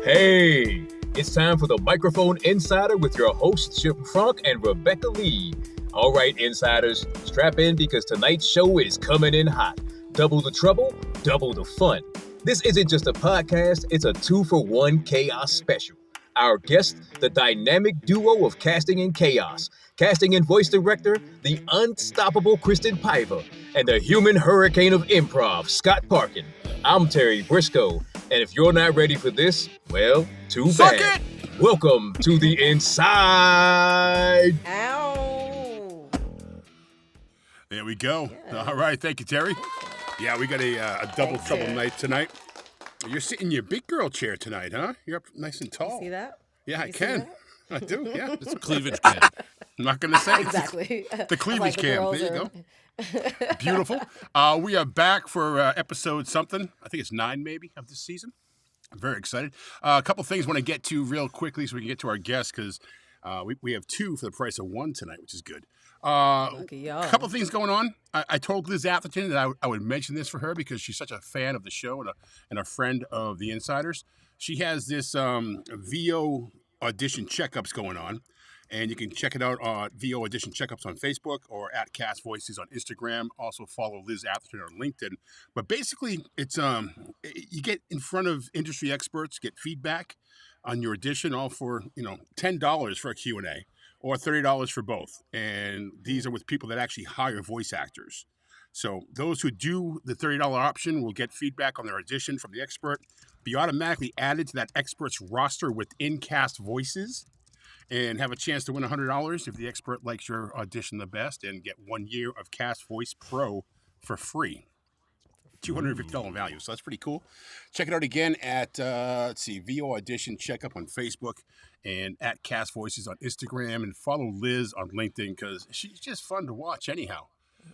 Hey, it's time for the Microphone Insider with your hosts, Chip Frank and Rebecca Lee. All right, insiders, strap in because tonight's show is coming in hot. Double the trouble, double the fun. This isn't just a podcast, it's a 2-for-1 chaos special. Our guest, the dynamic duo of casting and chaos. Casting and voice director, the unstoppable KRISTIN Paiva, and the human hurricane of improv, Scott Parkin. I'm Terry Briscoe. And if you're not ready for this, well, too Suck bad. it! Welcome to the Inside. Ow. There we go. Yeah. All right. Thank you, Terry. Yeah, we got a double trouble night tonight. You're sitting in your big girl chair tonight, huh? You're up nice and tall. You see that? Yeah, I can. I do, yeah. It's a cleavage cam. I'm not going to say Exactly. the cleavage cam. There you go. Beautiful. We are back for episode something. I think it's 9 maybe of this season. I'm very excited. A couple things I want to get to real quickly so we can get to our guests because we have 2 for the price of 1 tonight, which is good. A couple things going on. I told Liz Atherton that I would mention this for her because she's such a fan of the show and a friend of the Insiders. She has this VO audition checkups going on. And you can check it out on VO Audition Checkups on Facebook or at Cast Voices on Instagram. Also follow Liz Atherton on LinkedIn. But basically, it's you get in front of industry experts, get feedback on your audition, all for $10 for a Q&A or $30 for both. And these are with people that actually hire voice actors. So those who do the $30 option will get feedback on their audition from the expert, be automatically added to that expert's roster within Cast Voices, and have a chance to win $100 if the expert likes your audition the best, and get 1 year of Cast Voice Pro for free. $250 value, so that's pretty cool. Check it out again at, VO Audition Checkup on Facebook and at Cast Voices on Instagram, and follow Liz on LinkedIn because she's just fun to watch anyhow.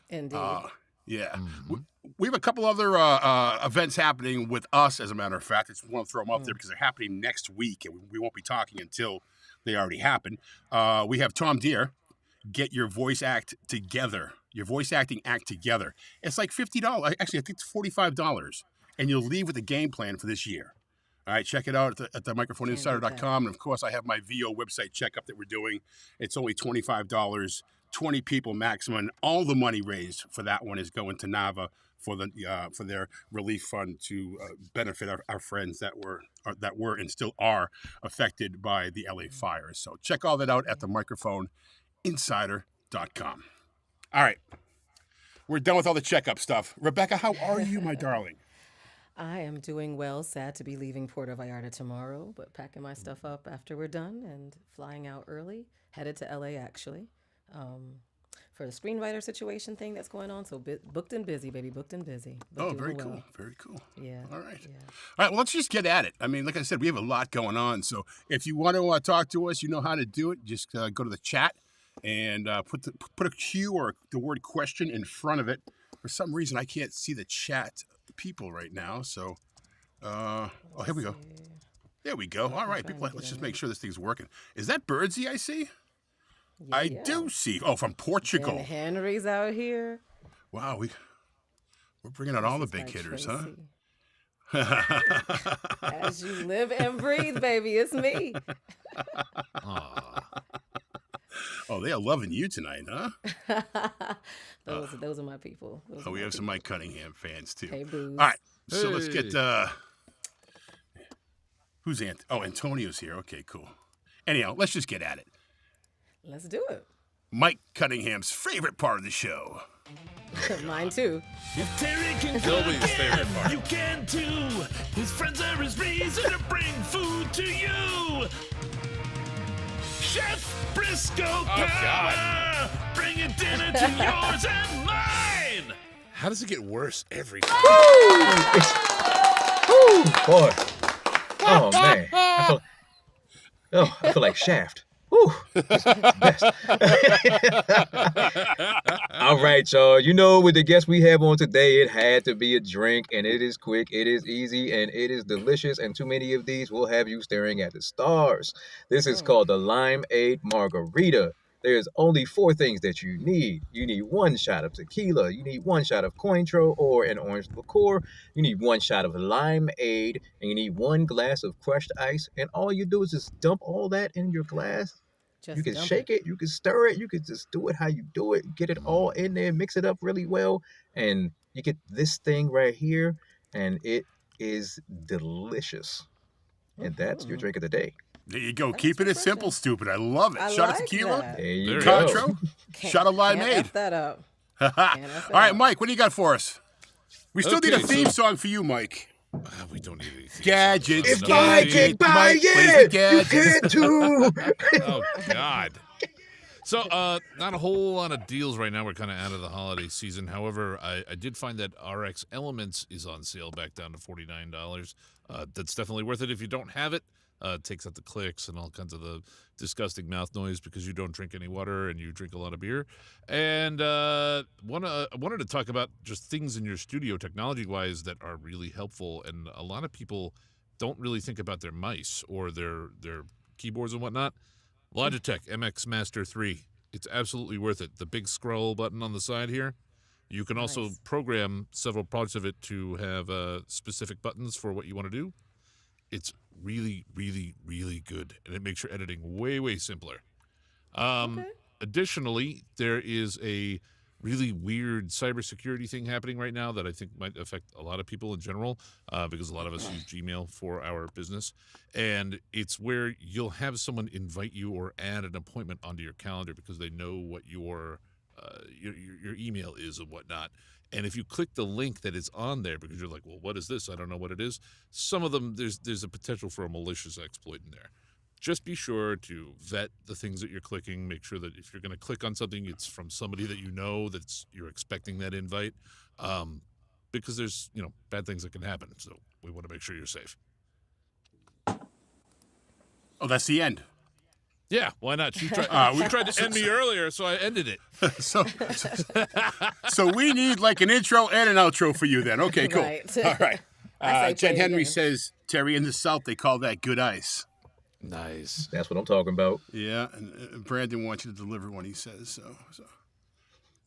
Indeed. Yeah. Mm-hmm. We have a couple other events happening with us, as a matter of fact. I just want to throw them up there because they're happening next week, and we won't be talking until they already happened. We have Tom Deere, Get Your Voice Act Together. Your voice acting act together. It's like $50. Actually, I think it's $45. And you'll leave with a game plan for this year. All right, check it out at the microphoneinsider.com. And, of course, I have my VO website checkup that we're doing. It's only $25, 20 people maximum. All the money raised for that one is going to NAVA for their relief fund to benefit our friends that were and still are affected by the LA fires. So check all that out at the microphoneinsider.com. All right. We're done with all the checkup stuff. Rebecca, how are you, my darling? I am doing well. Sad to be leaving Puerto Vallarta tomorrow, but packing my stuff up after we're done and flying out early. Headed to LA, actually, for the screenwriter situation thing that's going on. So booked and busy, baby. Booked and busy. Oh, very cool. Very cool. Yeah. All right. Yeah. All right. Well, let's just get at it. I mean, like I said, we have a lot going on. So if you want to talk to us, you know how to do it. Just go to the chat and put a Q or the word question in front of it. For some reason, I can't see the chat people right now. So, here we go. There we go. All right, people. Let's just make sure this thing's working. Is that Birdsey I see? Yeah, I do see. Oh, from Portugal. And Henry's out here. Wow, we're bringing out all the big hitters, Tracy. Huh? As you live and breathe, baby, it's me. Oh, they are loving you tonight, huh? Those are my people. We have some Mike Cunningham fans too. Hey, booze. All right, so let's get who's Antonio's here. Okay, cool. Anyhow, let's just get at it. Let's do it. Mike Cunningham's favorite part of the show. Mine too. If Terry can cook again, you can too. His friends are his reason to bring food to you. Chef Briscoe Power, bringing dinner to yours and mine. How does it get worse every time? Woo, boy. Oh man, I feel like Shaft. Whew, this is the best. All right, y'all. You know, with the guest we have on today, it had to be a drink, and it is quick, it is easy, and it is delicious. And too many of these will have you staring at the stars. This is called the Limeade Margarita. There's only 4 things that you need. You need 1 shot of tequila. You need 1 shot of Cointreau or an orange liqueur. You need 1 shot of limeade, and you need 1 glass of crushed ice. And all you do is just dump all that in your glass. You can shake it, you can stir it, you can just do it how you do it. Get it all in there, mix it up really well, and you get this thing right here, and it is delicious. And that's your drink of the day. There you go. Keeping it simple, stupid. I love it. Shot of tequila. That. There you Cointreau. go. Shot of limeade. Can't F that up. All right, Mike, what do you got for us? We still need a theme song for you, Mike. We don't need anything. Gadgets. If I can buy it, you can too. Oh, God. So, not a whole lot of deals right now. We're kind of out of the holiday season. However, I did find that RX Elements is on sale back down to $49. That's definitely worth it if you don't have it. It takes out the clicks and all kinds of the disgusting mouth noise because you don't drink any water and you drink a lot of beer. And I wanted to talk about just things in your studio technology-wise that are really helpful. And a lot of people don't really think about their mice or their keyboards and whatnot. Logitech MX Master 3. It's absolutely worth it. The big scroll button on the side here. You can also program several parts of it to have specific buttons for what you want to do. It's really, really, really good, and it makes your editing way, way simpler. Additionally, there is a really weird cybersecurity thing happening right now that I think might affect a lot of people in general, because a lot of us use Gmail for our business. And it's where you'll have someone invite you or add an appointment onto your calendar because they know what your email is and whatnot. And if you click the link that is on there because you're like, well, what is this? I don't know what it is. Some of them, there's a potential for a malicious exploit in there. Just be sure to vet the things that you're clicking. Make sure that if you're going to click on something, it's from somebody that you know you're expecting that invite, because there's bad things that can happen. So we want to make sure you're safe. Oh, that's the end. Yeah, why not? We tried to end me earlier, so I ended it. So we need like an intro and an outro for you then. Okay, cool. Right. All right. Jen Henry again. says, Terry, in the South, they call that good ice. Nice. That's what I'm talking about. Yeah, and Brandon wants you to deliver one, he says. So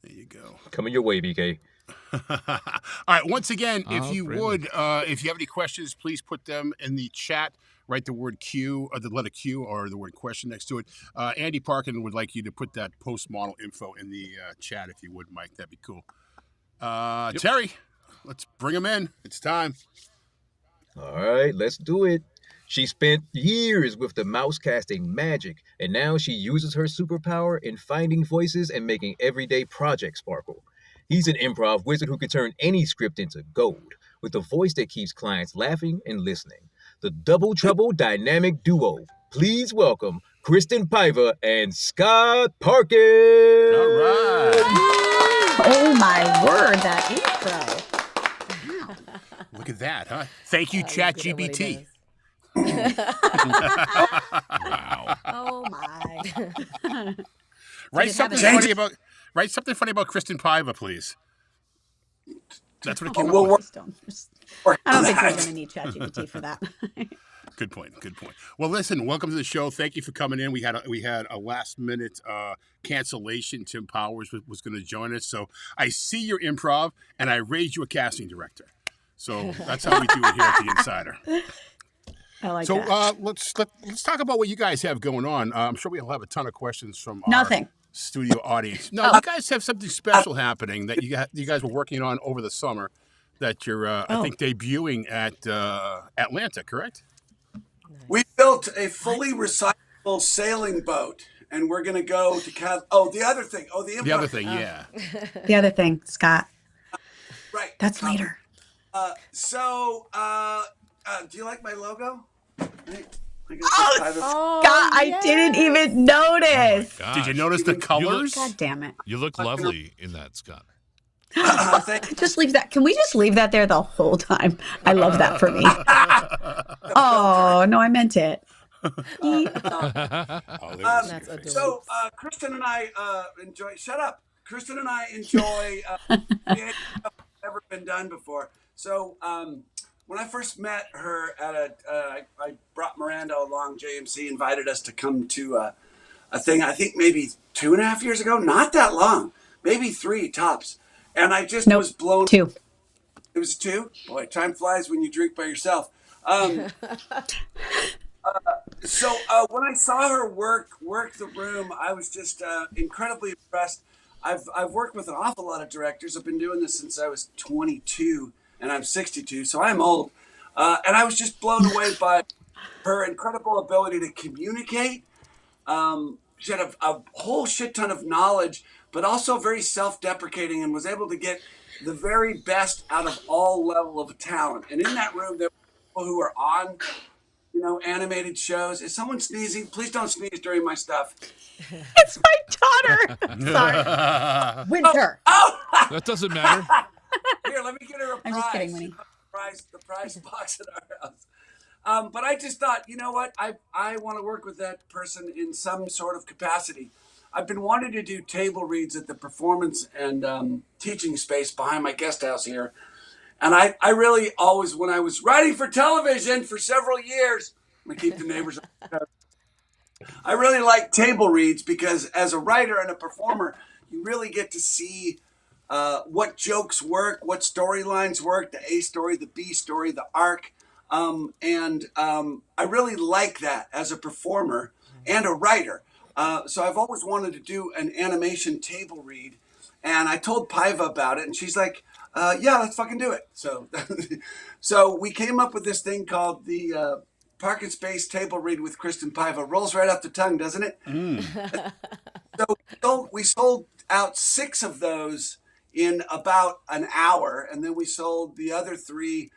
there you go. Coming your way, BK. All right, once again, if you would, if you have any questions, please put them in the chat. Write the word Q, or the letter Q, or the word question next to it. Andy Parkin would like you to put that post-model info in the chat, if you would, Mike. That'd be cool. Yep. Terry, let's bring him in. It's time. All right, let's do it. She spent years with the mouse casting magic, and now she uses her superpower in finding voices and making everyday projects sparkle. He's an improv wizard who can turn any script into gold, with a voice that keeps clients laughing and listening. The Double Trouble Dynamic Duo. Please welcome KRISTIN Paiva and Scott Parkin. All right. Oh my word, that intro. Wow. Look at that, huh? Thank you, ChatGPT. Wow. Oh my. Write something funny about KRISTIN Paiva, please. That's what it came up with. I don't think we're going to need ChatGPT for that. Good point. Well, listen, welcome to the show. Thank you for coming in. We had a last minute cancellation. Tim Powers was going to join us. So I see your improv, and I raised you a casting director. So that's how we do it here at The Insider. I like so that. let's talk about what you guys have going on. I'm sure we'll have a ton of questions from Nothing. our studio audience. No, you guys have something special happening that you guys were working on over the summer that you're, I think, debuting at Atlanta, correct? We built a fully recyclable sailing boat, and we're going to go to the other thing. The other thing, yeah. The other thing, Scott. Right. That's later. Do you like my logo? Scott, I didn't even notice. Did you notice the colors? God damn it. You look lovely in that, Scott. Just leave that. Can we just leave that there the whole time? I love that for me. Oh, no, I meant it. That's adorable. So, Kristen and I enjoy. Shut up. Kristen and I enjoy. Creative stuff that's never been done before. So, when I first met her at I brought Miranda along. JMC invited us to come to a thing. I think maybe 2.5 years ago. Not that long. Maybe 3 tops. And I just was blown. 2. It was 2. Boy, time flies when you drink by yourself. So when I saw her work the room, I was just incredibly impressed. I've worked with an awful lot of directors. I've been doing this since I was 22, and I'm 62, so I'm old. And I was just blown away by her incredible ability to communicate. She had a whole shit ton of knowledge, but also very self-deprecating, and was able to get the very best out of all level of talent. And in that room, there were people who are on animated shows. Is someone sneezing? Please don't sneeze during my stuff. It's my daughter. Sorry. Winter. Oh! That doesn't matter. Here, let me get her a prize. I'm just kidding, Winnie. The prize box at our house. But I just thought, you know what? I want to work with that person in some sort of capacity. I've been wanting to do table reads at the performance and teaching space behind my guest house here. And I really always, when I was writing for television for several years, I'm going to keep the neighbors. I really like table reads because as a writer and a performer, you really get to see what jokes work, what storylines work, the A story, the B story, the arc. And I really like that as a performer and a writer. So I've always wanted to do an animation table read. And I told Paiva about it, and she's like, yeah, let's fucking do it. So we came up with this thing called the Parkin Space Table Read with KRISTIN Paiva. Rolls right off the tongue, doesn't it? So we sold out 6 of those in about an hour, and then we sold the other 3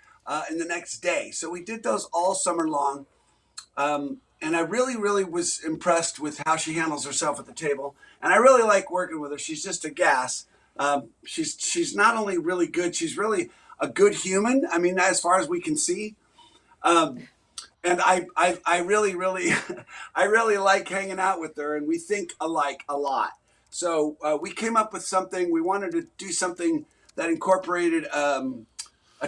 in the next day. So we did those all summer long. And I really, really was impressed with how she handles herself at the table. And I really like working with her. She's just a gas. She's not only really good, she's really a good human. I mean, as far as we can see. And I really, really, I really like hanging out with her, and we think alike a lot. So we came up with something. We wanted to do something that incorporated a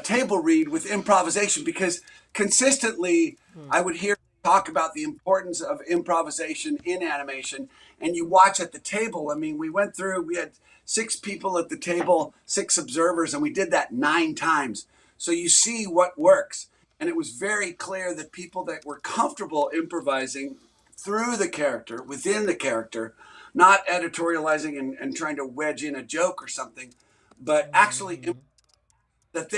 table read with improvisation, because consistently I would hear talk about the importance of improvisation in animation. And you watch at the table. I mean, we had 6 people at the table, 6 observers, and we did that 9 times. So you see what works. And it was very clear that people that were comfortable improvising through the character, within the character, not editorializing and trying to wedge in a joke or something, but actually that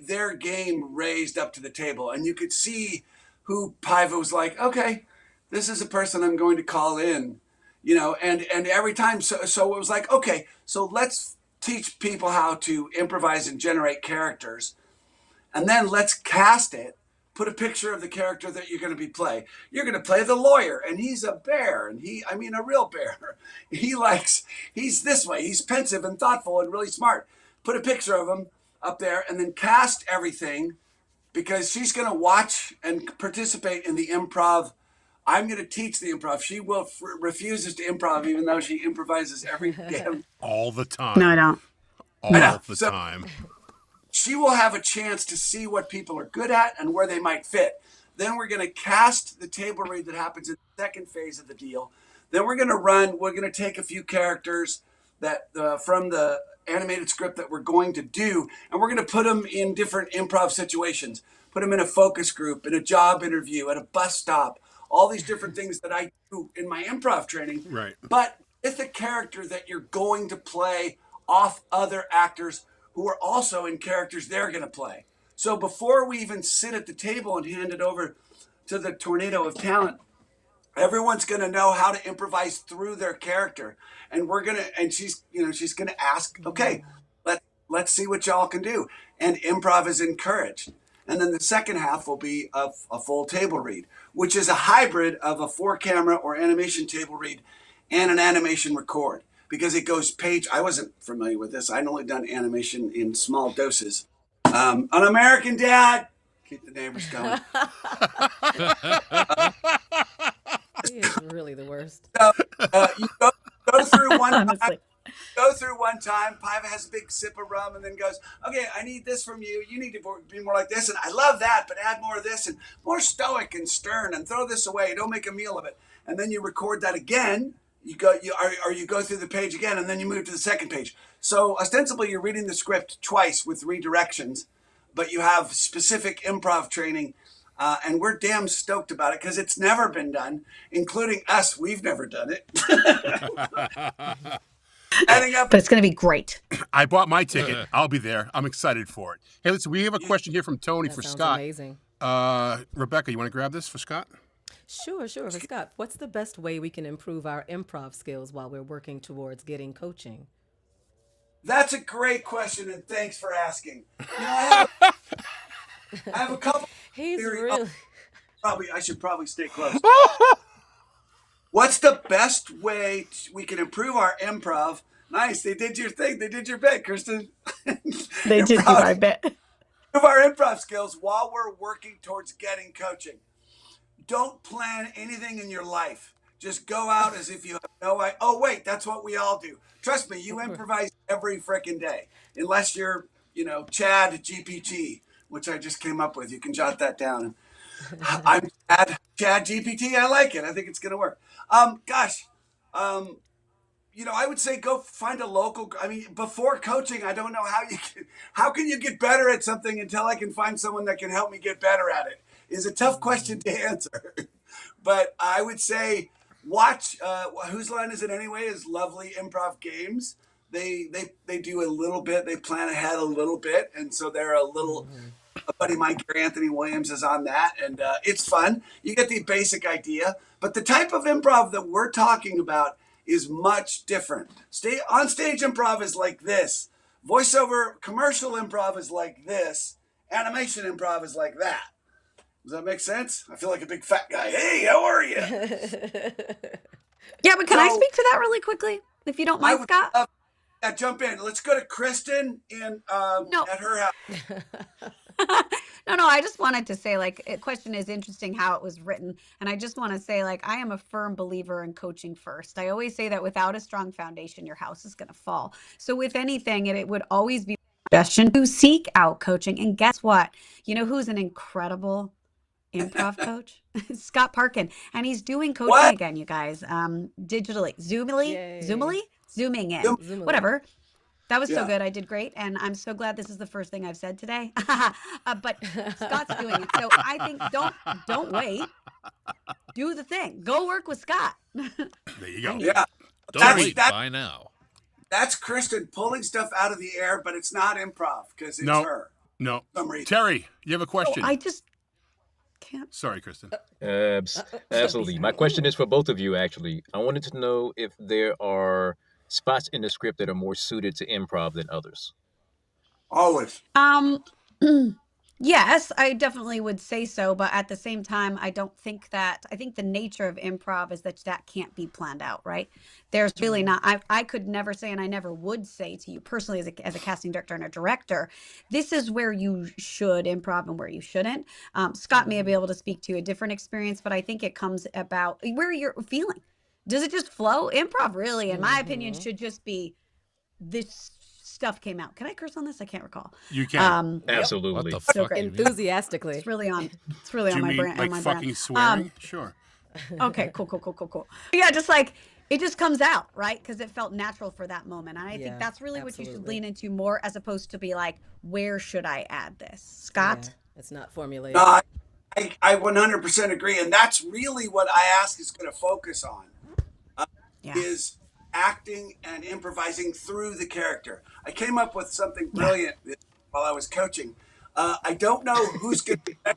their game raised up to the table. And you could see who Paiva was like, okay, this is a person I'm going to call in, and every time. So it was like, okay, so let's teach people how to improvise and generate characters. And then let's cast it, put a picture of the character that you're going to play. You're going to play the lawyer, and he's a bear, and a real bear. He's this way. He's pensive and thoughtful and really smart. Put a picture of him up there, and then cast everything, because she's going to watch and participate in the improv. I'm going to teach the improv. She refuses to improv, even though she improvises every damn all the time. No, I don't. All the time. She will have a chance to see what people are good at and where they might fit. Then we're going to cast the table read that happens in the second phase of the deal. Then we're going to take a few characters that from the animated script that we're going to do, and we're going to put them in different improv situations. Put them in a focus group, in a job interview, at a bus stop, all these different things that I do in my improv training. Right. But with a character that you're going to play off other actors who are also in characters they're going to play. So before we even sit at the table and hand it over to the tornado of talent, everyone's going to know how to improvise through their character. And she's going to ask, okay, let's see what y'all can do. And improv is encouraged. And then the second half will be a full table read, which is a hybrid of a 4-camera or animation table read and an animation record. because it goes page. I wasn't familiar with this. I'd only done animation in small doses. An American Dad. Keep the neighbors going. He is really the worst. So you go through one time. Honestly. Go through one time. Paiva has a big sip of rum and then goes, okay, I need this from you. You need to be more like this. And I love that, but add more of this and more stoic and stern and throw this away. Don't make a meal of it. And then you record that again. You go through the page again and then you move to the second page. So ostensibly you're reading the script twice with redirections, but you have specific improv training. And we're damn stoked about it because it's never been done, including us. We've never done it. But it's going to be great. I bought my ticket. I'll be there. I'm excited for it. Hey, listen, we have a question here from Tony That for sounds Scott. amazing. Rebecca, you want to grab this for Scott? Sure. For Scott, what's the best way we can improve our improv skills while we're working towards getting coaching? That's a great question, and thanks for asking. I have a couple. He's theory- really. I should probably stay close. What's the best way we can improve our improv? Nice, they did your thing. They did your bit, Kristen. They did do my bit. Improve our improv skills while we're working towards getting coaching. Don't plan anything in your life. Just go out as if you have no idea. Oh, wait, that's what we all do. Trust me, you improvise every freaking day. Unless you're, Chad GPT, which I just came up with. You can jot that down. I'm Chad GPT. I like it. I think it's going to work. I would say go find a local. I mean, before coaching, I don't know how can you get better at something until I can find someone that can help me get better at it. Is a tough question to answer. But I would say watch. Whose Line Is It Anyway? Is Lovely Improv Games. They do a little bit. They plan ahead a little bit, and so they're a little. A buddy of mine, Gary Anthony Williams, is on that, and it's fun. You get the basic idea, but the type of improv that we're talking about is much different. On stage improv is like this. Voiceover commercial improv is like this. Animation improv is like that. Does that make sense? I feel like a big fat guy. Hey, how are you? Yeah, but can I speak to that really quickly, if you don't mind, Scott? Jump in. Let's go to Kristen at her house. No, I just wanted to say, a question is interesting how it was written. And I just want to say, I am a firm believer in coaching first. I always say that without a strong foundation, your house is going to fall. So with anything, it would always be a suggestion to seek out coaching. And guess what? You know who's an incredible improv coach? Scott Parkin. And he's doing coaching again, you guys, digitally. Zooming in. Whatever. That was so good. I did great. And I'm so glad this is the first thing I've said today. But Scott's doing it. So I think don't wait. Do the thing. Go work with Scott. There you go. Yeah. Don't wait. By now. That's Kristen pulling stuff out of the air, but it's not improv because it's her. No. For some reason. Terry, you have a question. I just can't. Sorry, Kristen. Absolutely. My question is for both of you, actually. I wanted to know if there are spots in the script that are more suited to improv than others. Always. Yes, I definitely would say so. But at the same time, I think the nature of improv is that can't be planned out, right? There's really not, I could never say, and I never would say to you personally as a casting director and a director, this is where you should improv and where you shouldn't. Scott may be able to speak to a different experience, but I think it comes about where you're feeling. Does it just flow? Improv really, in my opinion, should just be this stuff came out. Can I curse on this? I can't recall. You can. Absolutely. What the So fuck? great. Enthusiastically. It's really on Do you my mean brand. like on my fucking brand. swearing? Sure. Okay, cool. Yeah, just it just comes out, right? Because it felt natural for that moment. And I think that's really what you should lean into more, as opposed to be like, where should I add this? Scott? Yeah, it's not formulated. No, I 100% agree. And that's really what I Ask is going to focus on. Is acting and improvising through the character. I came up with something brilliant while I was coaching. I don't know who's going to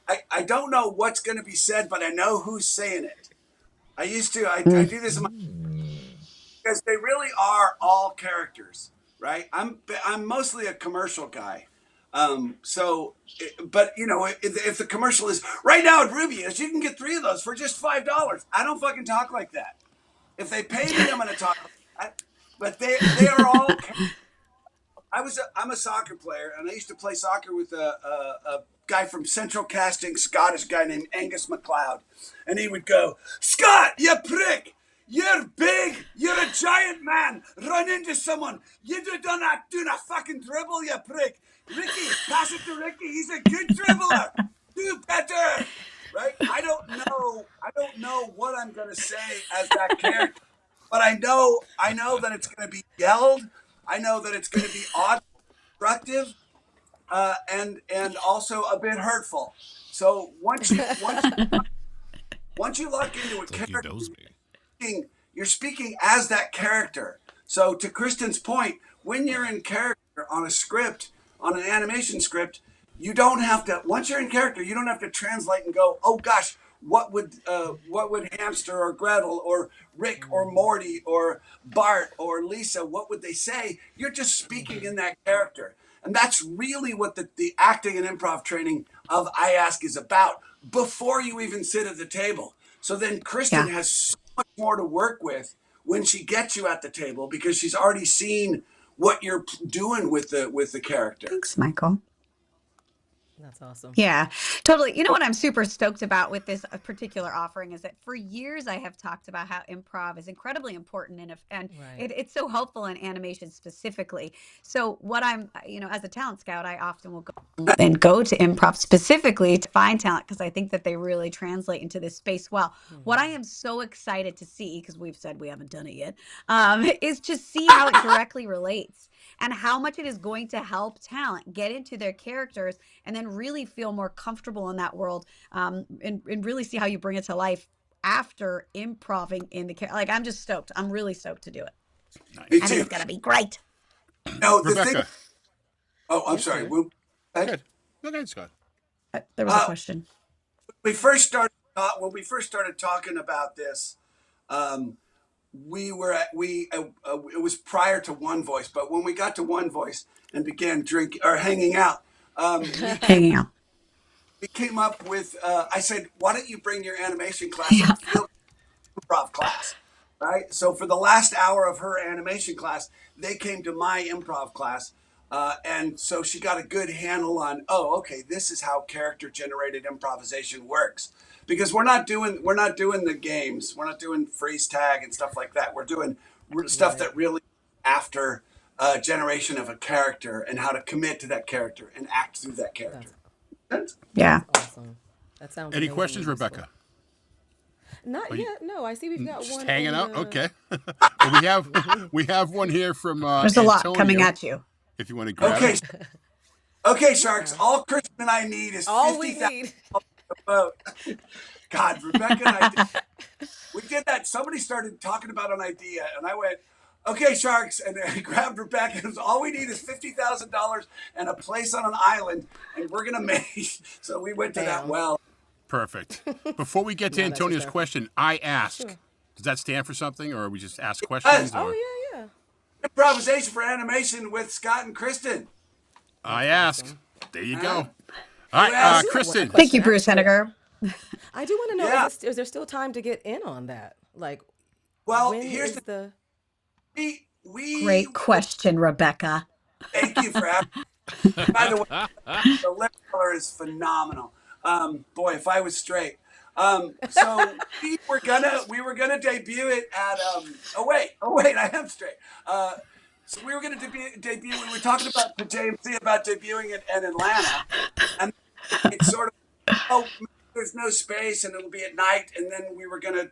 I don't know what's going to be said, but I know who's saying it. I do this because they really are all characters, right? I'm mostly a commercial guy. But if the commercial is right now at Rubio's, you can get 3 of those for just $5. I don't fucking talk like that. If they pay me, I'm going to talk like that. but they are all. I'm a soccer player, and I used to play soccer with a guy from Central Casting, Scottish guy named Angus MacLeod, and he would go, "Scott, you prick! You're big. You're a giant man. Run into someone. You do not do a fucking dribble, you prick. Ricky, pass it to Ricky. He's a good dribbler. Do better." Right? I don't know what I'm gonna say as that character, but I know that it's gonna be yelled. I know that it's gonna be odd, destructive, and also a bit hurtful. So once you lock into a It's like he character, knows me. you're speaking as that character. So to Kristin's point, when you're in character on a script, on an animation script, you don't have to. Once you're in character, you don't have to translate and go, "Oh gosh, what would Hamster or Gretel or Rick or Morty or Bart or Lisa, what would they say?" You're just speaking in that character. And that's really what the acting and improv training of I Ask is about before you even sit at the table. So then Kristin has so much more to work with when she gets you at the table because she's already seen what you're doing with the character. Thanks, Michael. That's awesome. Yeah, totally. You know what I'm super stoked about with this particular offering is that for years I have talked about how improv is incredibly important and it's so helpful in animation specifically. So what I'm, as a talent scout, I often will go to improv specifically to find talent because I think that they really translate into this space well. What I am so excited to see, because we've said we haven't done it yet, is to see how it directly relates and how much it is going to help talent get into their characters and then really feel more comfortable in that world, and really see how you bring it to life after improving in the character. Like, I'm just stoked. I'm really stoked to do it. Nice. I think it's going to be great. No, the Rebecca. thing. Oh, I'm sorry. Go ahead, Scott. There was a question. When we first started talking about this, it was prior to One Voice, but when we got to One Voice and began drinking or hanging out, we came up with, I said, why don't you bring your animation class and field improv class, right? So for the last hour of her animation class, they came to my improv class. And so she got a good handle on, okay, this is how character generated improvisation works. Because we're not doing the games. We're not doing freeze tag and stuff like that. We're doing stuff that really after generation of a character and how to commit to that character and act through that character. Yeah. Awesome. That sounds Any amazing questions, and useful. Rebecca? Not yet. No, I see we've got Just one. hanging in out. the- Okay. Well, we have one here from There's a lot Antonio, coming at you. if you want to grab Okay. it. Okay, Sharks. All Kristin and I need is All we 50,000 need. vote. God, Rebecca and I we did that. Somebody started talking about an idea, and I went, "Okay, Sharks," and I grabbed Rebecca. And all we need is $50,000 and a place on an island, and we're gonna make. So we went to that Damn. well. Perfect. Before we get to No, that's Antonio's fair. question, I ask. Sure. Does that stand for something, or we just ask questions? Oh Or yeah. Improvisation for animation with Scott and Kristin. I ask. There you go. Huh? All right, asked? Kristin. Thank you, Bruce Henniger. I do want to know: Yeah. is there still time to get in on that? Like, Well, when here's is the? we Great question, Rebecca. Thank you for having me. By the way, the lip color is phenomenal. Boy, if I was straight. So we were gonna debut it at oh wait, I am straight. So we were gonna debut. We were talking about the JMC about debuting it in Atlanta, and it's sort of there's no space and it'll be at night, and then we were gonna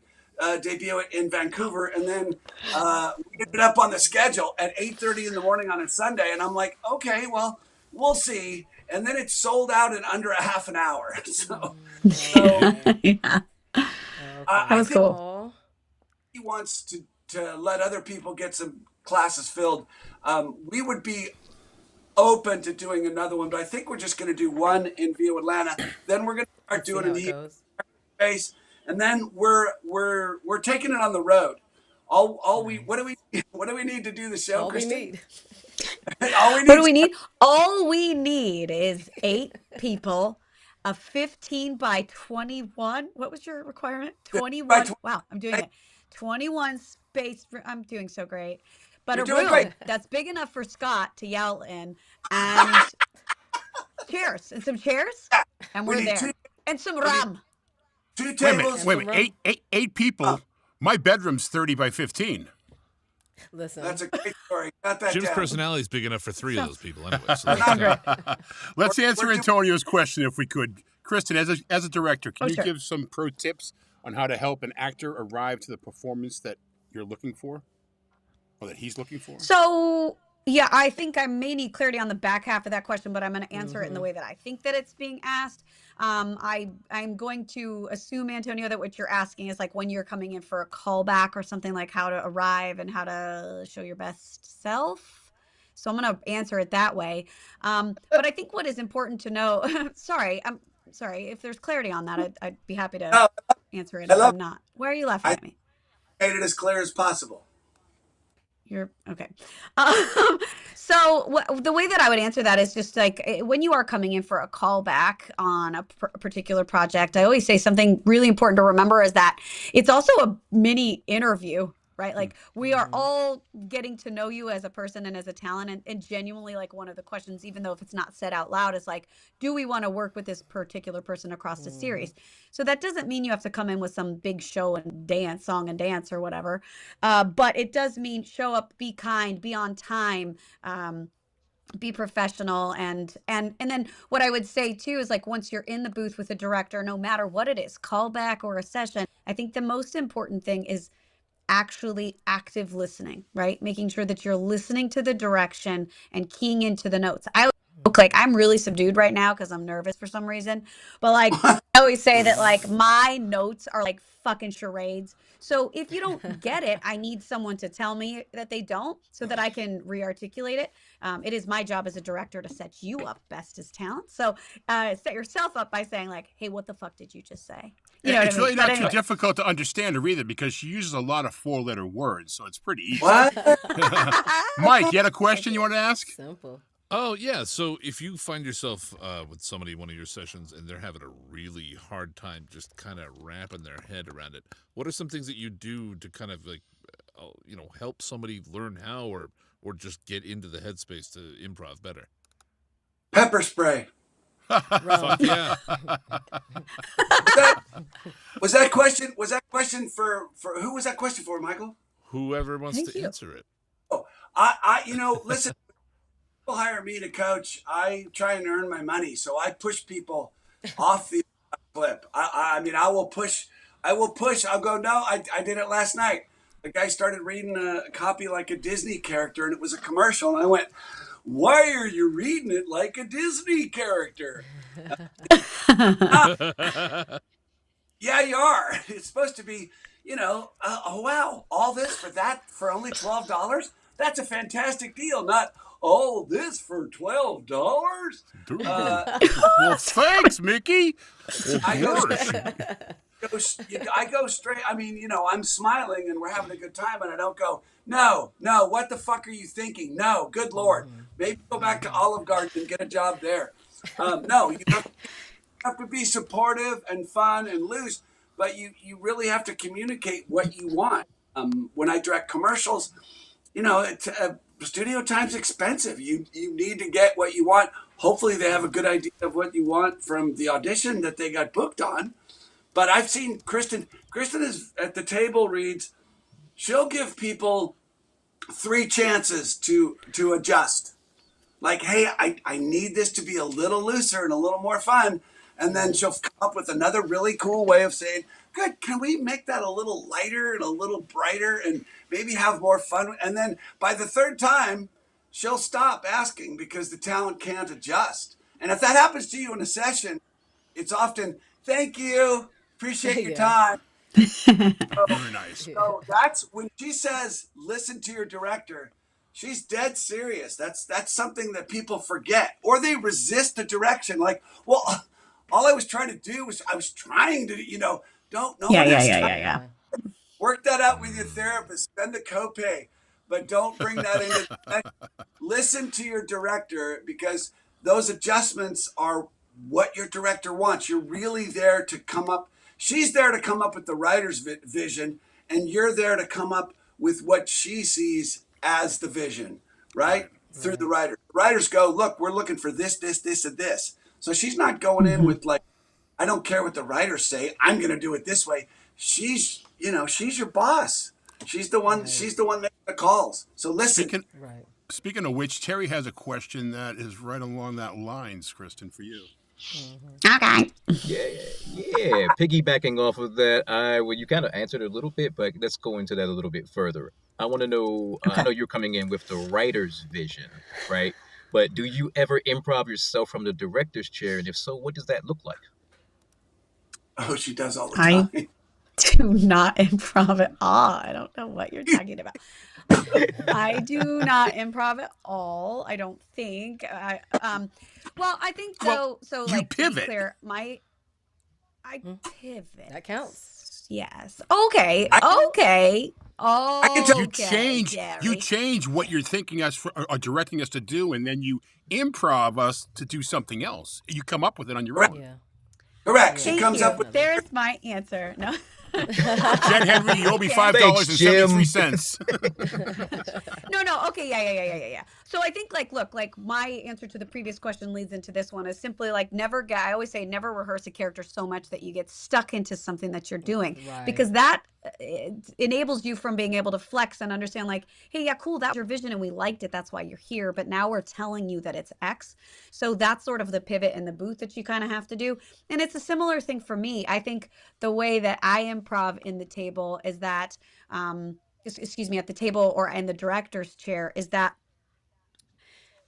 debut it in Vancouver, and then we ended up on the schedule at 8:30 in the morning on a Sunday, and I'm like, okay, well, we'll see. And then it sold out in under a half an hour. So Yeah. I That was think cool. he wants to let other people get some classes filled. We would be open to doing another one, but I think we're just going to do one in Via Atlanta. Then we're going to start doing an evening space, and then we're taking it on the road. What do we need to do the show, All we Kristin? need. All we need. What do we need? All we need is 8 people, a 15 by 21. What was your requirement? 21. Wow, I'm doing it. 21 space. I'm doing so great. but You're a doing room great. that's big enough for Scott to yell in, and chairs and some chairs, and We we're need there, two- and some we need rum. 2 Wait a tables. minute. Eight people. My bedroom's 30 by 15. Listen, That's a great story. Got that Jim's down. personality is big enough for 3 of those people anyway. So Sounds that's great. Let's answer we're Antonio's question if we could. Kristen, as a director, can you sure. give some pro tips on how to help an actor arrive to the performance that you're looking for, or that he's looking for? So, yeah, I think I may need clarity on the back half of that question, but I'm going to answer it in the way that I think that it's being asked. I'm going to assume, Antonio, that what you're asking is like when you're coming in for a callback or something, like how to arrive and how to show your best self. So I'm going to answer it that way. But I think what is important to know, I'm sorry, if there's clarity on that, I'd be happy to No, answer it I if love I'm not. Why are you laughing at me? made it as clear as possible. You're okay. So the way that I would answer that is just like when you are coming in for a callback on a particular project, I always say something really important to remember is that it's also a mini interview, right? Like we are all getting to know you as a person and as a talent, and genuinely, like one of the questions, even though if it's not said out loud, is like, do we want to work with this particular person across the series? So that doesn't mean you have to come in with some big show and dance, song and dance or whatever. But it does mean show up, be kind, be on time, be professional. And then what I would say too is like once you're in the booth with a director, no matter what it is, callback or a session, I think the most important thing is actually active listening, right? Making sure that you're listening to the direction and keying into the notes. I look like I'm really subdued right now because I'm nervous for some reason. But like I always say that like my notes are like fucking charades. So if you don't get it, I need someone to tell me that they don't so that I can re-articulate it. It is my job as a director to set you up best as talent. So set yourself up by saying like, hey, what the fuck did you just say? You know what It's I mean? really But not too anyway. difficult to understand or read it because she uses a lot of 4-letter words, so it's pretty easy. What? Mike, you had a question you want to ask? simple. Oh, yeah. So if you find yourself with somebody in one of your sessions and they're having a really hard time just kind of wrapping their head around it, what are some things that you do to kind of like, help somebody learn how or just get into the headspace to improv better? Pepper spray. Fuck yeah. Was that question for who was that question for, Michael? Whoever wants Thank to you. answer it. Oh, listen, people hire me to coach. I try and earn my money, so I push people off the clip. I will push. I'll go, no, I did it last night. The guy started reading a copy like a Disney character, and it was a commercial, and I went, why are you reading it like a Disney character? Yeah, you are. It's supposed to be, oh, wow, all this for that for only $12? That's a fantastic deal. Not, all this for $12? Well, thanks, Mickey. I go straight. I'm smiling and we're having a good time, and I don't go, no, what the fuck are you thinking? No, good Lord. Maybe go back to Olive Garden and get a job there. No, you have to be supportive and fun and loose, but you really have to communicate what you want. When I direct commercials, studio time's expensive. You need to get what you want. Hopefully they have a good idea of what you want from the audition that they got booked on. But I've seen Kristen is at the table reads, she'll give people 3 chances to adjust. Like, hey, I need this to be a little looser and a little more fun. And then she'll come up with another really cool way of saying, good, can we make that a little lighter and a little brighter and maybe have more fun? And then by the 3rd time, she'll stop asking because the talent can't adjust. And if that happens to you in a session, it's often, thank you, appreciate your time. Very nice. So that's when she says, listen to your director. She's dead serious. That's something that people forget, or they resist the direction. Like, well, all I was trying to do was don't know. Yeah. Work that out with your therapist. Spend the copay, but don't bring that into. Listen to your director because those adjustments are what your director wants. You're really there to come up. She's there to come up with the writer's vision, and you're there to come up with what she sees as the vision, right? Through the writer. The writers go, look, we're looking for this, this, this, and this. So she's not going in with like, I don't care what the writers say. I'm going to do it this way. She's your boss. She's the one. She's the one making the calls. So listen. Speaking of which, Terry has a question that is right along that lines, KRISTIN, for you. Okay. Yeah. Piggybacking off of that, well, you kind of answered it a little bit, but let's go into that a little bit further. I want to know. I know you're coming in with the writer's vision, right? But do you ever improv yourself from the director's chair? And if so, what does that look like? Oh, she does all the time. I do not improv at all. I don't know what you're talking about. I do not improv at all. I don't think. Well, I think though. So, you like, pivot. To be clear, I pivot. That counts. Yes. Okay. You change what you're thinking us for, or directing us to do, and then you improv us to do something else. You come up with it on your own. Yeah. Correct. Thank She comes you. up with. There's my answer. No. Jen Henry, you owe me $5.73. No. Okay. Yeah. So I think look, my answer to the previous question leads into this one is simply like I always say never rehearse a character so much that you get stuck into something that you're doing, because that enables you from being able to flex and understand like, hey, yeah, cool, that was your vision and we liked it. That's why you're here. But now we're telling you that it's X. So that's sort of the pivot in the booth that you kind of have to do. And it's a similar thing for me. I think the way that I improv in the table is that, at the table or in the director's chair is that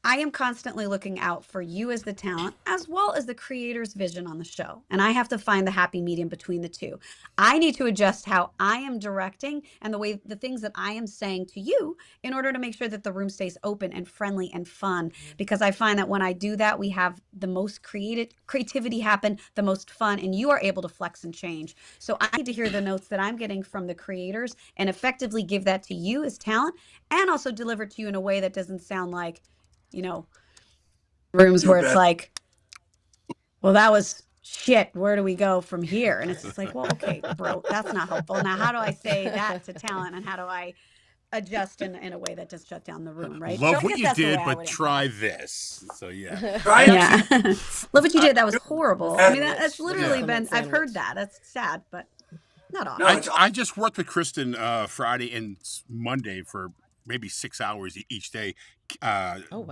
I am constantly looking out for you as the talent as well as the creator's vision on the show. And I have to find the happy medium between the two. I need to adjust how I am directing and the things that I am saying to you in order to make sure that the room stays open and friendly and fun. Because I find that when I do that, we have the most creativity happen, the most fun, and you are able to flex and change. So I need to hear the notes that I'm getting from the creators and effectively give that to you as talent, and also deliver to you in a way that doesn't sound like, rooms where it's like, well, that was shit. Where do we go from here? And it's just like, well, okay, bro, that's not helpful. Now, how do I say that to talent, and how do I adjust in a way that does shut down the room, right? Love what you did, but try this. So, yeah. Love what you did. That was horrible. I mean, that's literally been, I've heard that. That's sad, but not often. I just worked with KRISTIN Friday and Monday for maybe 6 hours each day,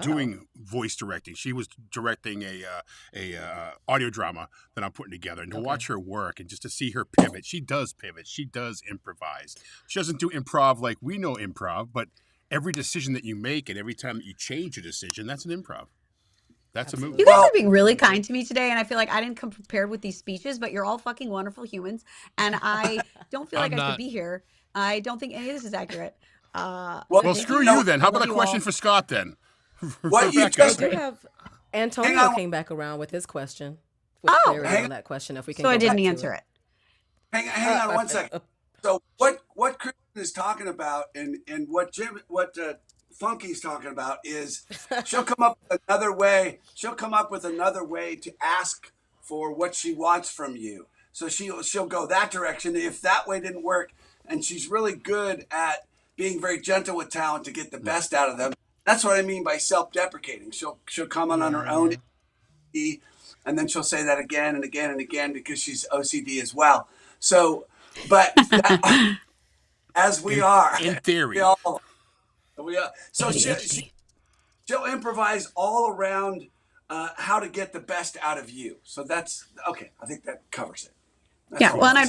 doing voice directing. She was directing a audio drama that I'm putting together, and to watch her work and just to see her pivot. She does pivot. She does improvise. She doesn't do improv like we know improv, but every decision that you make and every time that you change a decision, that's an improv. That's a movie. You guys are being really kind to me today, and I feel like I didn't come prepared with these speeches, but you're all fucking wonderful humans, and I don't feel like I should be here. I don't think any of this is accurate. Well, screw you then. How about a question for Scott then? What you just We have Antonio came back around with his question. With clarity on that question, if we can. So I didn't answer it. Hang on 1 second. So what KRISTIN is talking about, and what Funky's talking about is she'll come up with another way. She'll come up with another way to ask for what she wants from you. So she'll go that direction. If that way didn't work, and she's really good at being very gentle with talent to get the best out of them. That's what I mean by self-deprecating. She'll come on her own, and then she'll say that again and again and again because she's OCD as well. So, but as we are, in theory, we are. So she'll improvise all around how to get the best out of you. So that's okay. I think that covers it. Well, and I'd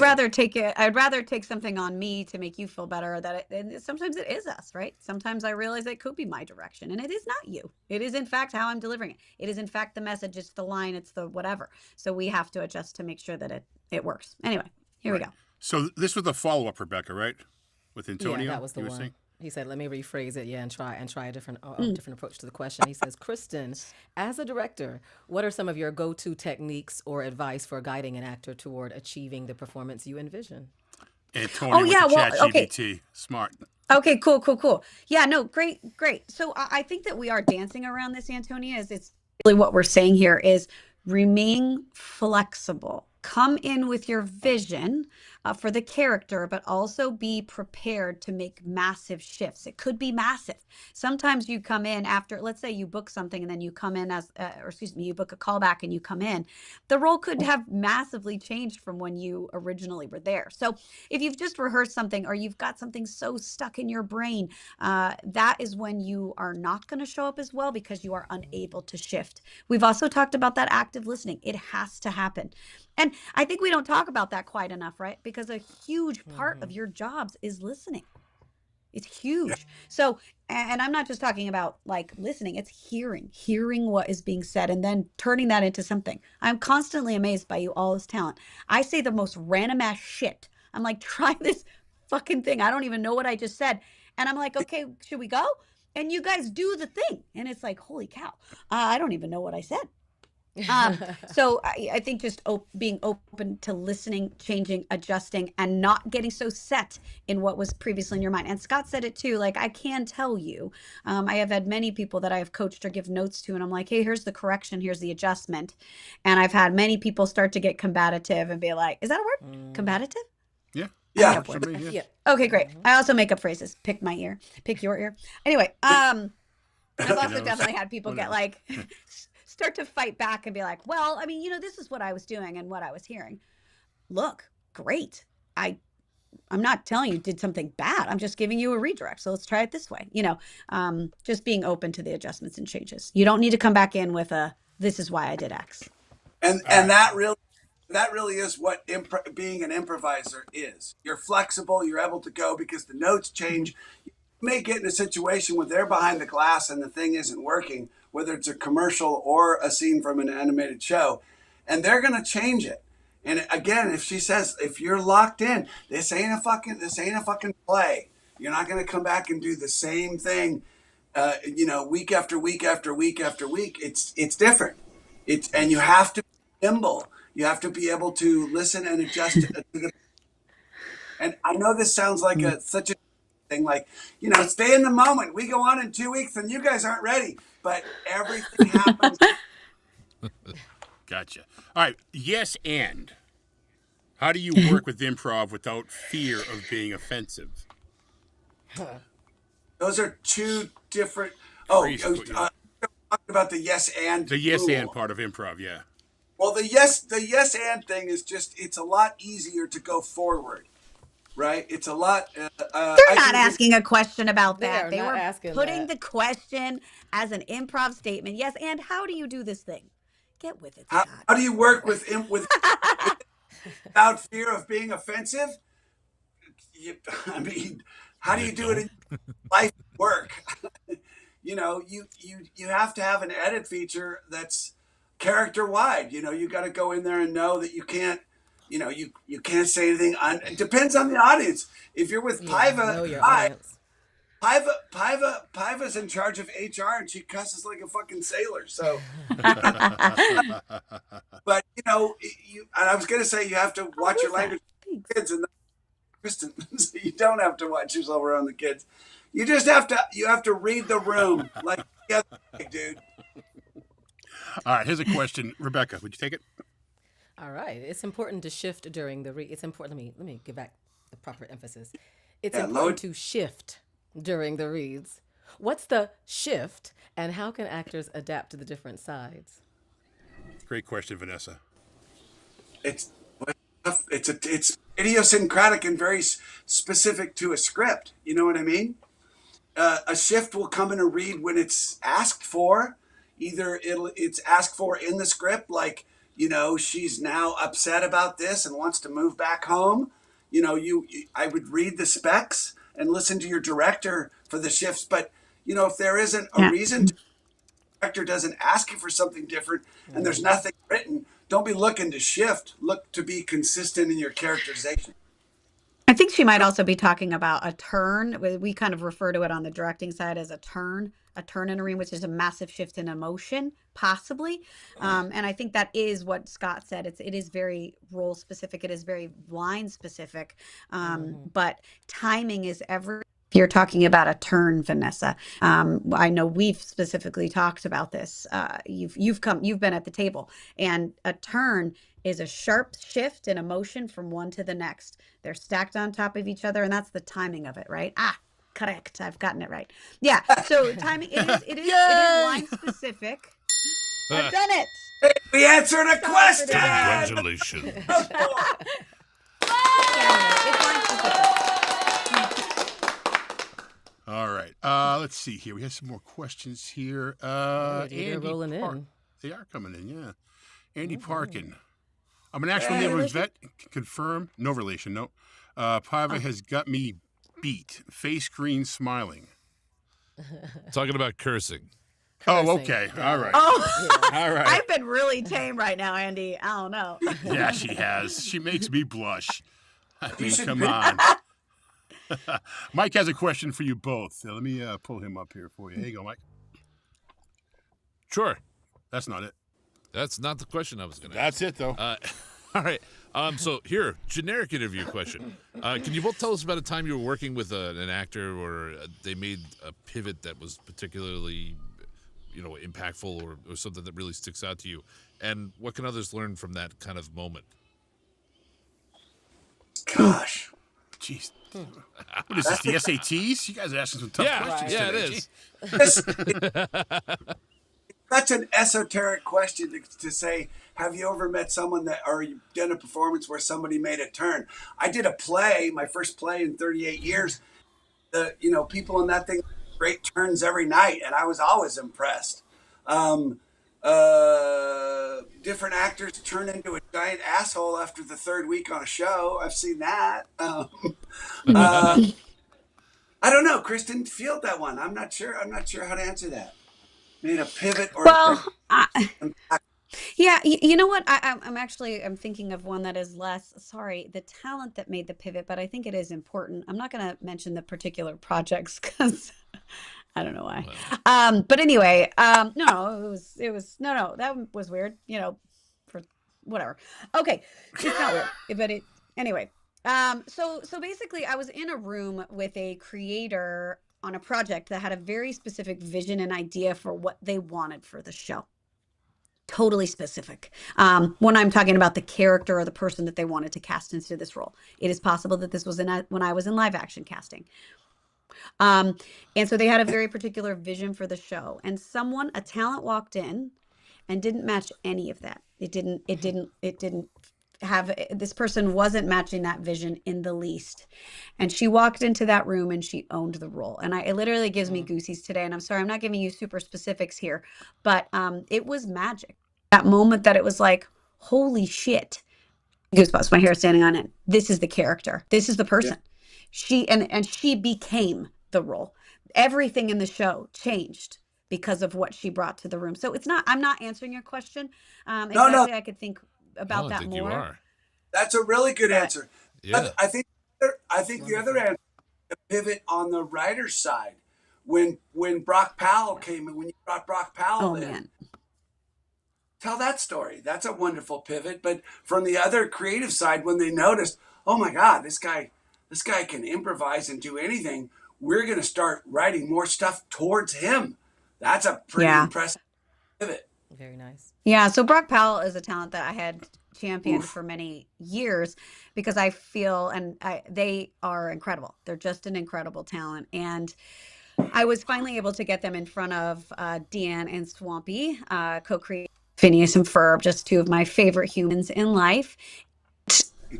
rather take something on me to make you feel better. And sometimes it is us, right? Sometimes I realize it could be my direction, and it is not you. It is in fact how I'm delivering it. It is in fact the message. It's the line. It's the whatever. So we have to adjust to make sure that it works. Anyway, here we go. So this was a follow-up, Rebecca, right? With Antonio. Yeah, that was the one. He said, let me rephrase it, and try a different approach to the question. He says, KRISTIN, as a director, what are some of your go-to techniques or advice for guiding an actor toward achieving the performance you envision? Antonio with ChatGPT. Smart. Okay, cool. Yeah, no, great. So I think that we are dancing around this, Antonia. It's really what we're saying here is remain flexible. Come in with your vision, for the character, but also be prepared to make massive shifts. It could be massive. Sometimes you come in after, let's say you book something and then you come in as, you book a callback and you come in. The role could have massively changed from when you originally were there. So if you've just rehearsed something or you've got something so stuck in your brain, that is when you are not going to show up as well because you are unable to shift. We've also talked about that active listening. It has to happen. And I think we don't talk about that quite enough, right? Because a huge part of your jobs is listening. It's huge. So, and I'm not just talking about like listening, it's hearing what is being said and then turning that into something. I'm constantly amazed by you all's talent. I say the most random ass shit. I'm like, try this fucking thing. I don't even know what I just said. And I'm like, okay, should we go? And you guys do the thing. And it's like, holy cow, I don't even know what I said. So I think just being open to listening, changing, adjusting, and not getting so set in what was previously in your mind. And Scott said it too, like, I can tell you, I have had many people that I have coached or give notes to, and I'm like, hey, here's the correction, here's the adjustment. And I've had many people start to get combative and be like, is that a word? Combative? Yeah. Yeah. Yeah. Okay, great. I also make up phrases. Pick my ear. Pick your ear. Anyway, I've also definitely had people get like start to fight back and be like, well, I mean, this is what I was doing and what I was hearing. Look, great. I'm not telling you did something bad. I'm just giving you a redirect. So let's try it this way. Just being open to the adjustments and changes. You don't need to come back in with this is why I did X. And that really is what being an improviser is. You're flexible. You're able to go because the notes change. You may get in a situation where they're behind the glass and the thing isn't working, whether it's a commercial or a scene from an animated show, and they're going to change it. And again, if she says, if you're locked in, this ain't a fucking play. You're not going to come back and do the same thing, week after week after week after week. It's different. And you have to be nimble. You have to be able to listen and adjust to the. And I know this sounds like such a thing, like, stay in the moment. We go on in 2 weeks and you guys aren't ready, but everything happens. Gotcha. All right. Yes. And how do you work with improv without fear of being offensive? Those are two different. Talking about the yes and. The yes and part of improv. Yeah. Well, the yes and thing is just, it's a lot easier to go forward. Right? It's a lot. They're not asking a question about that. They were putting the question as an improv statement. Yes, and how do you do this thing? Get with it, Scott. How do you work with without fear of being offensive? How do you do it in life work? You have to have an edit feature that's character wide. You got to go in there and know that you can't. You can't say anything. It depends on the audience. If you're with Paiva, Paiva's in charge of HR and she cusses like a fucking sailor. So, but and I was gonna say you have to watch your language, kids, and KRISTIN, so you don't have to watch yourself around the kids. You just have to read the room like the other way, dude. All right, here's a question, Rebecca. Would you take it? All right. It's important to shift during the read. It's important. Let me give back the proper emphasis. It's important to shift during the reads. What's the shift, and how can actors adapt to the different sides? Great question, Vanessa. It's idiosyncratic and very specific to a script. You know what I mean? A shift will come in a read when it's asked for. Either it's asked for in the script, like, she's now upset about this and wants to move back home. I would read the specs and listen to your director for the shifts. But, if there isn't a reason, the director doesn't ask you for something different and there's nothing written, don't be looking to shift. Look to be consistent in your characterization. I think she might also be talking about a turn. We kind of refer to it on the directing side as a turn in a read, which is a massive shift in emotion, possibly. And I think that is what Scott said. It is very role specific. It is very line specific. But timing is everything. You're talking about a turn, Vanessa. I know we've specifically talked about this. You've been at the table, and a turn is a sharp shift in emotion from one to the next. They're stacked on top of each other, and that's the timing of it, right? Correct. I've gotten it right. Yeah. So timing, it is line specific. I've done it. We answered a question. Congratulations. It's line specific. All right. Let's see here. We have some more questions here. They're rolling in. They are coming in, yeah. Andy Parkin. I'm an actual Naval vet. Confirm. No relation, no. Paiva has got me beat. Face green, smiling. Talking about cursing. Oh, okay. All right. Oh, All right. I've been really tame right now, Andy. I don't know. Yeah, she has. She makes me blush. I mean, come on. Mike has a question for you both. Let me pull him up here for you. Here you go, Mike. Sure. That's not it. That's not the question I was going to That's ask. it, though. All right. So here, generic interview question. Can you both tell us about a time you were working with an actor or they made a pivot that was particularly, impactful or something that really sticks out to you? And what can others learn from that kind of moment? Gosh. Jeez. What is this, the SATs? You guys are asking some tough questions today. Yeah, it is. Such an esoteric question to say, have you ever met someone or you've done a performance where somebody made a turn? I did a play, my first play in 38 years. People in that thing, great turns every night, and I was always impressed. Different actors turn into a giant asshole after the third week on a show. I've seen that. I don't know. KRISTIN, field that one. I'm not sure how to answer that. Made a pivot or yeah, you know what? I'm thinking of one that is less, the talent that made the pivot, but I think it is important. I'm not going to mention the particular projects because I don't know why. But anyway, that was weird, for whatever. Okay. It's not weird, but anyway. So basically I was in a room with a creator on a project that had a very specific vision and idea for what they wanted for the show. Totally specific. When I'm talking about the character or the person that they wanted to cast into this role, it is possible that this was when I was in live action casting. And so they had a very particular vision for the show, and a talent walked in and didn't match any of that. It didn't have, this person wasn't matching that vision in the least. And she walked into that room and she owned the role. And it literally gives me goosies today. And I'm sorry, I'm not giving you super specifics here, but it was magic. That moment that it was like, holy shit, goosebumps, my hair standing on end. This is the character. This is the person. Yeah. She became the role. Everything in the show changed because of what she brought to the room. So I'm not answering your question. No. I could think about that more. You are. That's a really good answer. Yeah. I think the other answer, the pivot on the writer's side, when Brock Powell came in, when you brought Brock Powell in. Man. Tell that story. That's a wonderful pivot. But from the other creative side, when they noticed, oh my God, this guy can improvise and do anything, we're going to start writing more stuff towards him. That's a pretty impressive pivot. Very nice. Yeah. So Brock Powell is a talent that I had championed for many years because I feel, they are incredible. They're just an incredible talent. And I was finally able to get them in front of Deanne and Swampy, co-creating Phineas and Ferb, just two of my favorite humans in life.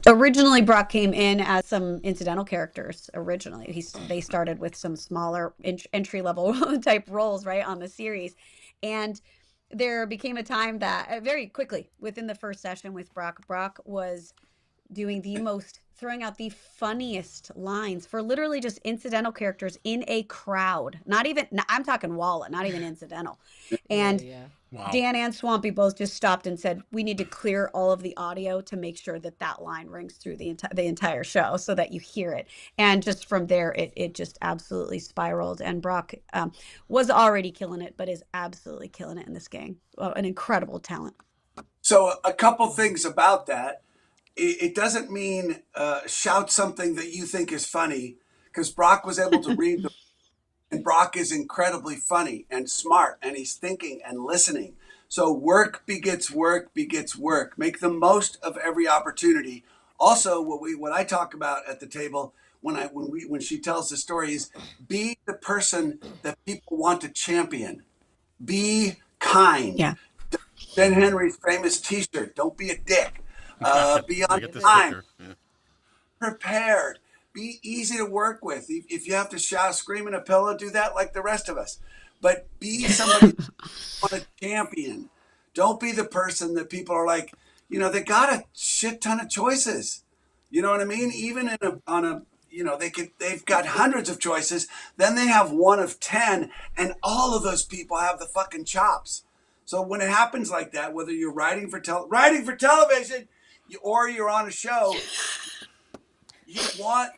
Originally, Brock came in as some incidental characters. They started with some smaller entry-level type roles, right, on the series. And there became a time that very quickly within the first session with Brock was throwing out the funniest lines for literally just incidental characters in a crowd. I'm talking wallet, not even incidental. And Wow. Dan and Swampy both just stopped and said, we need to clear all of the audio to make sure that line rings through the entire show so that you hear it. And just from there, it just absolutely spiraled. And Brock was already killing it, but is absolutely killing it in this game. An incredible talent. So a couple things about that. It doesn't mean shout something that you think is funny, because Brock was able to read and Brock is incredibly funny and smart, and he's thinking and listening. So work begets work begets work. Make the most of every opportunity. Also, what I talk about at the table when she tells the story is be the person that people want to champion. Be kind. Yeah. Ben Henry's famous T-shirt. Don't be a dick. Be on Get the time. sticker. Yeah. Prepared. Be easy to work with. If you have to shout, scream in a pillow, do that like the rest of us. But be somebody on a champion. Don't be the person that people are like, they got a shit ton of choices. You know what I mean? Even they've got hundreds of choices. Then they have one of 10, and all of those people have the fucking chops. So when it happens like that, whether you're writing for television or you're on a show, you want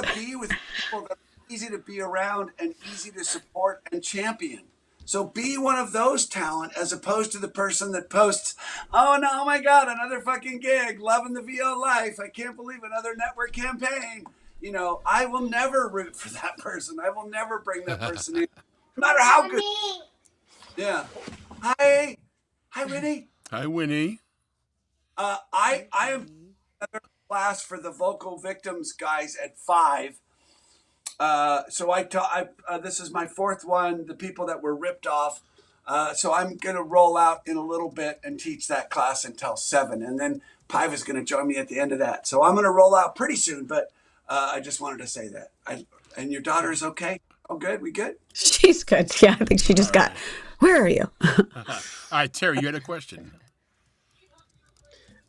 to be with people that are easy to be around and easy to support and champion. So be one of those talent as opposed to the person that posts, oh no, oh my God, another fucking gig, loving the VO life. I can't believe another network campaign. I will never root for that person. I will never bring that person in, no matter how good. Yeah. Hi, Winnie. Hi, Winnie. I am another class for the vocal victims guys at 5. So this is my 4th one, the people that were ripped off. So I'm going to roll out in a little bit and teach that class until 7. And then Paiva's going to join me at the end of that. So I'm going to roll out pretty soon, but I just wanted to say that. And your daughter's okay? Oh, good. We good? She's good. Yeah, I think she just got, where are you? All right, Terry, you had a question.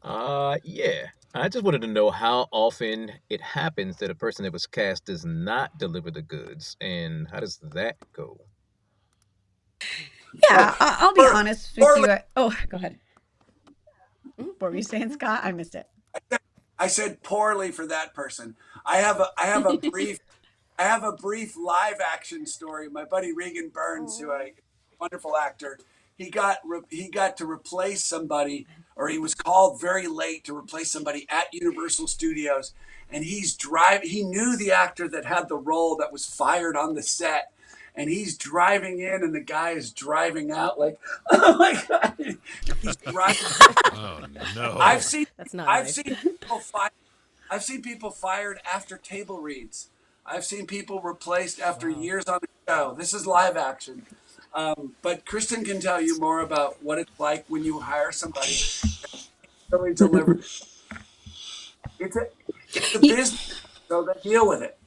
Yeah. I just wanted to know how often it happens that a person that was cast does not deliver the goods, and how does that go? Yeah, I'll be honest with you. Oh, go ahead. What were you saying, Scott? I missed it. I said poorly for that person. I have a brief live action story. My buddy Regan Burns, who a wonderful actor, he got to replace somebody, or he was called very late to replace somebody at Universal Studios, and he knew the actor that had the role that was fired on the set, and he's driving in, and the guy is driving out like, oh my God, he's driving. Oh no! I've seen people fired after table reads. I've seen people replaced after years on the show. This is live action. But Kristen can tell you more about what it's like when you hire somebody really deliver. It's a business, so they deal with it.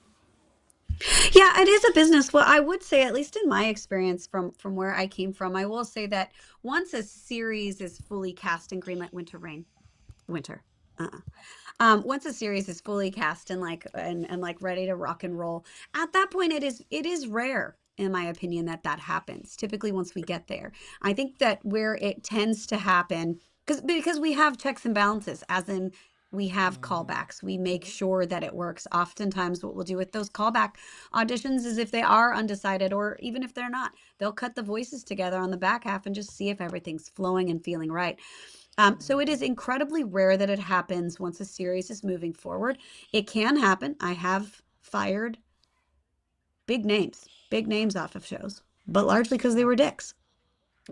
Yeah, it is a business. Well, I would say, at least in my experience from where I came from, I will say that once a series is fully cast and greenlit, once a series is fully cast and ready to rock and roll, at that point it is rare, in my opinion, that happens. Typically, once we get there, I think that where it tends to happen, because we have checks and balances, as in we have callbacks. We make sure that it works. Oftentimes what we'll do with those callback auditions is, if they are undecided, or even if they're not, they'll cut the voices together on the back half and just see if everything's flowing and feeling right. So it is incredibly rare that it happens once a series is moving forward. It can happen. I have fired big names off of shows, but largely because they were dicks.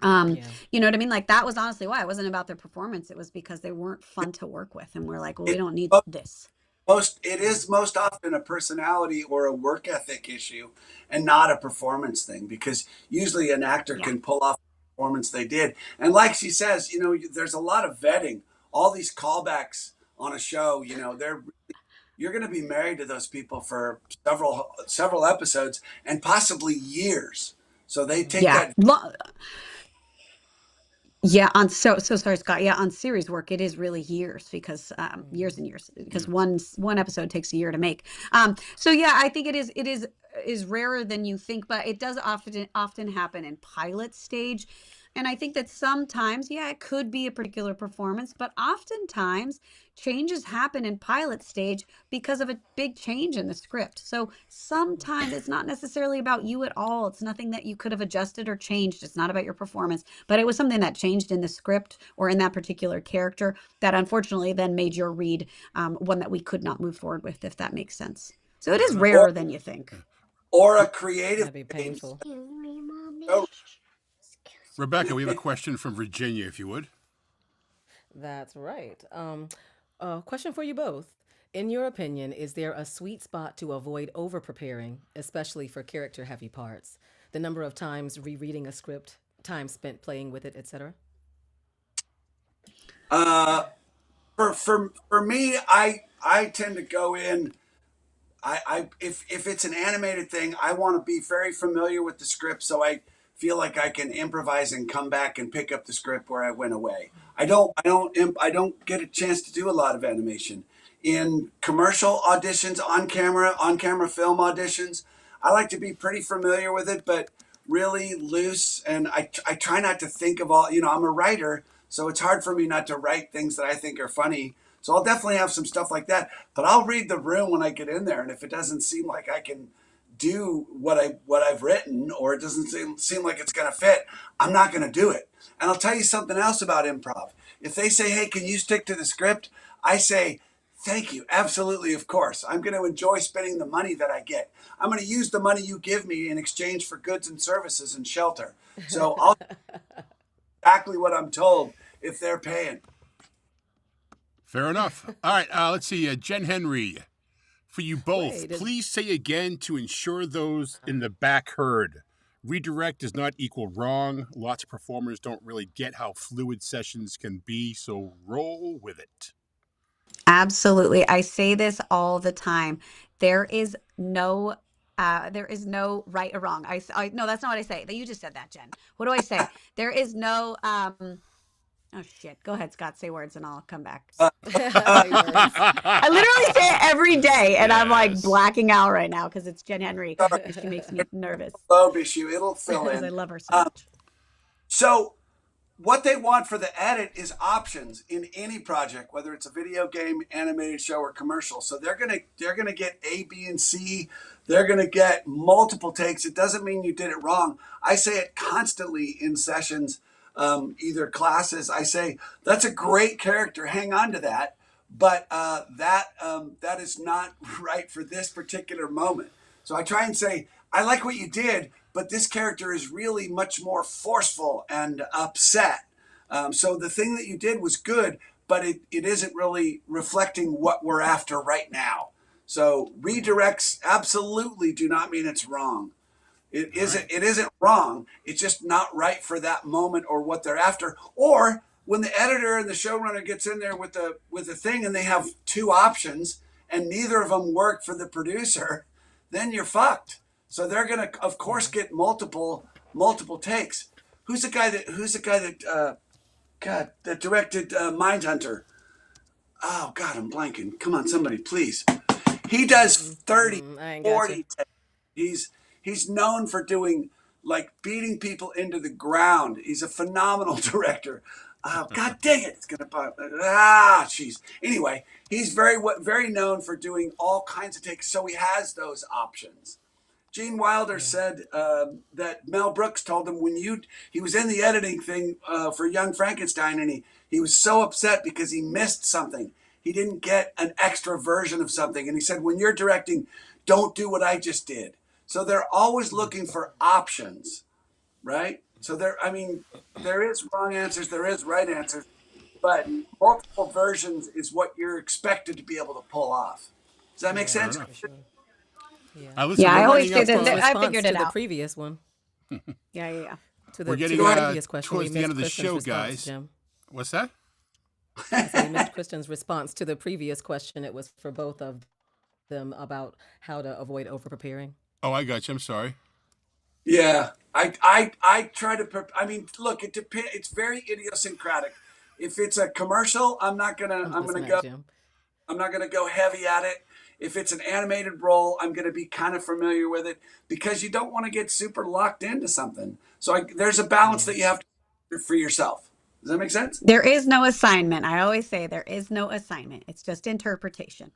You know what I mean? Like, that was honestly why. It wasn't about their performance. It was because they weren't fun to work with, and we're like, well, we don't need this. It is most often a personality or a work ethic issue, and not a performance thing, because usually an actor can pull off the performance they did. And like she says, there's a lot of vetting. All these callbacks on a show, you're going to be married to those people for several episodes and possibly years. So they take that. Yeah, so sorry, Scott. Yeah, on series work, it is really years, because years and years, because one episode takes a year to make. So yeah, I think it is rarer than you think, but it does often happen in pilot stage. And I think that sometimes, it could be a particular performance, but oftentimes changes happen in pilot stage because of a big change in the script. So sometimes it's not necessarily about you at all. It's nothing that you could have adjusted or changed. It's not about your performance, but it was something that changed in the script or in that particular character that unfortunately then made your read one that we could not move forward with, if that makes sense. So it is rarer than you think. Or a creative. That'd be painful. Oh, Rebecca, we have a question from Virginia, if you would. That's right. Question for you both. In your opinion, is there a sweet spot to avoid over preparing, especially for character heavy parts? The number of times rereading a script, time spent playing with it, etc. for me, I tend to go in. If it's an animated thing, I want to be very familiar with the script, so I feel like I can improvise and come back and pick up the script where I went away. I don't get a chance to do a lot of animation in commercial auditions, on camera film auditions. I like to be pretty familiar with it, but really loose. And I try not to think of all. I'm a writer, so it's hard for me not to write things that I think are funny. So I'll definitely have some stuff like that, but I'll read the room when I get in there. And if it doesn't seem like I can do what I've written, or it doesn't seem like it's going to fit, I'm not going to do it. And I'll tell you something else about improv. If they say, hey, can you stick to the script? I say, thank you. Absolutely. Of course. I'm going to enjoy spending the money that I get. I'm going to use the money you give me in exchange for goods and services and shelter. So I'll do exactly what I'm told if they're paying. Fair enough. All right. Let's see. Jen Henry, for you both, Wait, please say again to ensure those in the back heard. Redirect does not equal wrong. Lots of performers don't really get how fluid sessions can be, so roll with it. Absolutely. I say this all the time. There is no right or wrong. No, that's not what I say. You just said that, Jen. What do I say? There is no oh shit. Go ahead, Scott. Say words and I'll come back. I literally say it every day, and I'm like blacking out right now because it's Jen Henry. She makes me nervous. Low issue. It'll fill Because in. I love her so much. So what they want for the edit is options in any project, whether it's a video game, animated show, or commercial. So they're gonna get A, B, and C. They're gonna get multiple takes. It doesn't mean you did it wrong. I say it constantly in sessions, either classes. I say, that's a great character. Hang on to that. But that is not right for this particular moment. So I try and say, I like what you did, but this character is really much more forceful and upset. So the thing that you did was good, but it isn't really reflecting what we're after right now. So redirects absolutely do not mean it's wrong. It isn't wrong. It's just not right for that moment or what they're after. Or when the editor and the showrunner gets in there with the thing and they have two options and neither of them work for the producer, then you're fucked. So they're gonna, of course, get multiple takes. Who's the guy that directed Mindhunter? Oh God, I'm blanking. Come on, somebody, please. He does 30, 40 takes. He's known for doing, like, beating people into the ground. He's a phenomenal director. Oh, God dang it. It's going to pop. Jeez. Anyway, he's very known for doing all kinds of takes. So he has those options. Gene Wilder said that Mel Brooks told him he was in the editing thing for Young Frankenstein, and he was so upset because he missed something. He didn't get an extra version of something. And he said, when you're directing, don't do what I just did. So they're always looking for options, right? So there is wrong answers, there is right answers, but multiple versions is what you're expected to be able to pull off. Does that make sense? I always say that. I figured it to out. The previous one. Yeah. We're getting previous question. towards the end of the show, guys. Jim. What's that? So we missed Kristen's response to the previous question. It was for both of them about how to avoid over preparing. Oh, I got you. I'm sorry. Yeah, I try to. Look, it depends. It's very idiosyncratic. If it's a commercial, I'm not gonna go heavy at it. If it's an animated role, I'm gonna be kind of familiar with it because you don't want to get super locked into something. So there's a balance that you have to do for yourself. Does that make sense? There is no assignment. I always say there is no assignment. It's just interpretation.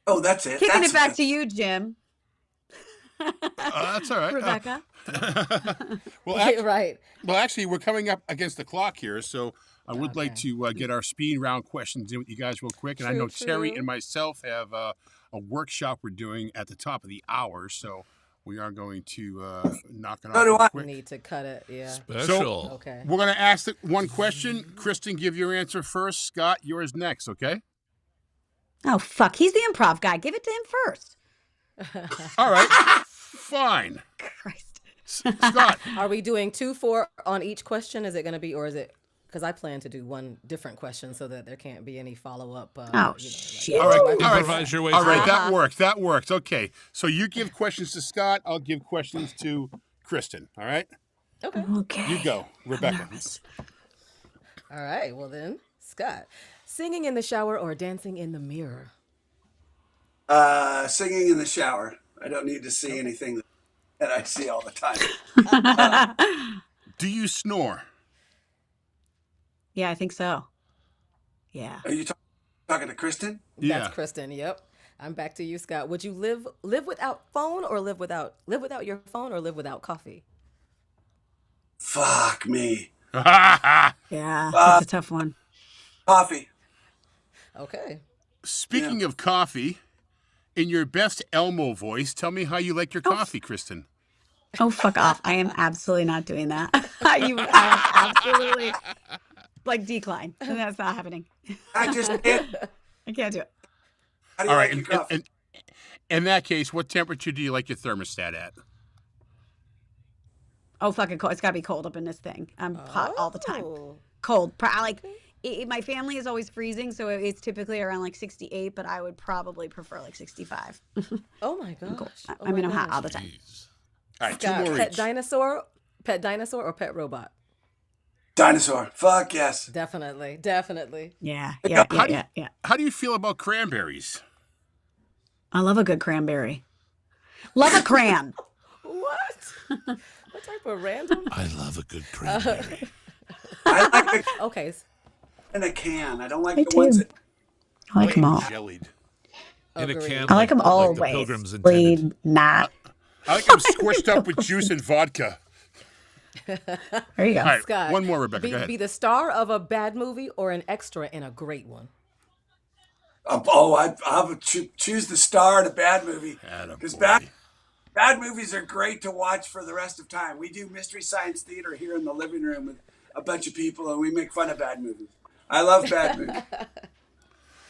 Oh, that's it. Kicking it back to you, Jim. That's all right. Rebecca. Right. Well, actually, we're coming up against the clock here, so I would like to get our speed round questions in with you guys real quick. And I know Terry and myself have a workshop we're doing at the top of the hour. So we are going to knock it off So do real I. quick. We need to cut it. Yeah. Special. Okay. We're going to ask one question. Kristen, give your answer first. Scott, yours next, okay? Oh, fuck. He's the improv guy. Give it to him first. All right. Fine. Christ. Scott. Are we doing 2-4 on each question? Is it going to be, or is it? Because I plan to do one different question so that there can't be any follow up. Shit. All right. Improvise your way All through. right, that works. That works. Okay. So you give questions to Scott. I'll give questions to Kristen. All right? Okay. You go, Rebecca. All right. Well then, Scott, singing in the shower or dancing in the mirror? Singing in the shower. I don't need to see anything that I see all the time. Do you snore? Yeah, I think so. Yeah. Are you talking to Kristen? Yeah. That's Kristen. Yep. I'm back to you, Scott. Would you live without phone or live without your phone or live without coffee? Fuck me. Yeah, that's a tough one. Coffee. Okay. Speaking of coffee, in your best Elmo voice, tell me how you like your coffee, Kristen. Oh, fuck off. I am absolutely not doing that. I am absolutely, decline. That's not happening. I just can't. I can't do it. How do you All like right. your coffee? In that case, what temperature do you like your thermostat at? Oh, fucking cold. It's got to be cold up in this thing. I'm hot all the time. Oh. Cold. My family is always freezing, so it's typically around 68, but I would probably prefer 65. Oh my gosh. I'm hot all the time. Jeez. All right, Scott, two more pet each. dinosaur or pet robot? Dinosaur. Fuck yes. Definitely. Yeah. How do you feel about cranberries? I love a good cranberry. Love a cran. What? What type of random? I love a good cranberry. I like the Okay. in a can. I don't like Me the ones too. that. I like them all. Jellied. In a Agreed. can. I like them all like the ways. Pilgrims intended. Bleed, not. I like them squished up with juice and vodka. There you go. All right, Scott, one more, Rebecca. Go ahead. Be the star of a bad movie or an extra in a great one? I would choose the star in a bad movie. Because Attaboy. bad movies are great to watch for the rest of time. We do Mystery Science Theater here in the living room with a bunch of people, and we make fun of bad movies. I love bad movies.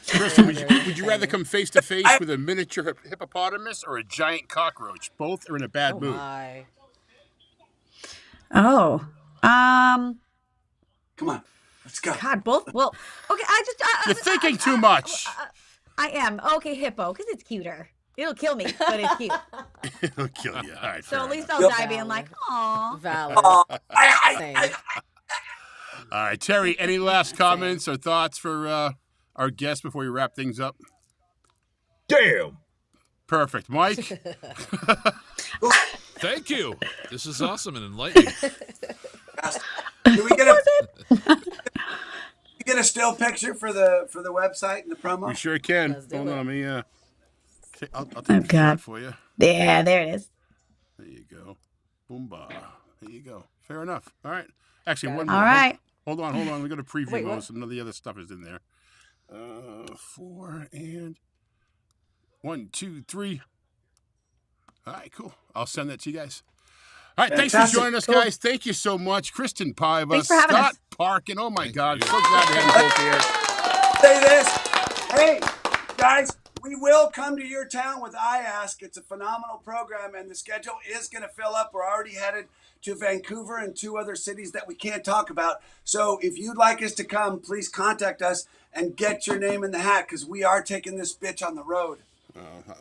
Kristen, would you rather come face to face with a miniature hippopotamus or a giant cockroach? Both are in a bad mood. My. Oh. Come on, let's go. God, both. Well, okay. You're thinking too much. I am. Okay, hippo, because it's cuter. It'll kill me, but it's cute. It'll kill you. All right. So fair at least enough. I'll die being like, aw. Valid. Same. All right, Terry. Any last comments or thoughts for our guests before we wrap things up? Damn. Perfect, Mike. Thank you. This is awesome and enlightening. Can we get a still picture for the website and the promo? We sure can. Let's do Hold it. on, let me. I'll take Oh, the shot God. for you. Yeah, there it is. There you go. Boomba. There you go. Fair enough. All right. Actually, one more. All right. Hold on. We're going to preview Wait, those. what? Some of the other stuff is in there. 4 and 1, 2, 3. All right, cool. I'll send that to you guys. All right, thanks for Fantastic. joining us, guys. Thank you so much. KRISTIN Paiva, Thanks for having Scott us. Parkin. Oh, my God. you. So glad to have you both here. Say this. Hey, guys, we will come to your town with I Ask. It's a phenomenal program, and the schedule is going to fill up. We're already headed to Vancouver and 2 other cities that we can't talk about. So if you'd like us to come, please contact us and get your name in the hat, because we are taking this bitch on the road.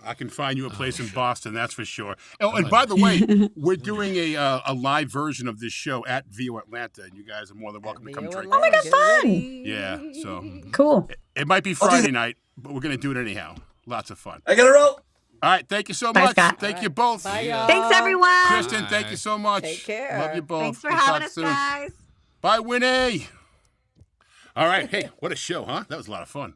I can find you a place in Boston, that's for sure. Oh, and by the way, we're doing a live version of this show at VO Atlanta, and you guys are more than welcome to come drink. Oh my God, Get fun. ready. Yeah, so Cool. it might be Friday night, but we're going to do it anyhow. Lots of fun. I got to roll. All right, thank you so Bye, much. Scott. Thank you both. Bye, y'all. Thanks, everyone. KRISTIN, thank you so much. Take care. Love you both. Thanks for We'll having talk us, soon. guys. Bye, Winnie. All right, hey, what a show, huh? That was a lot of fun.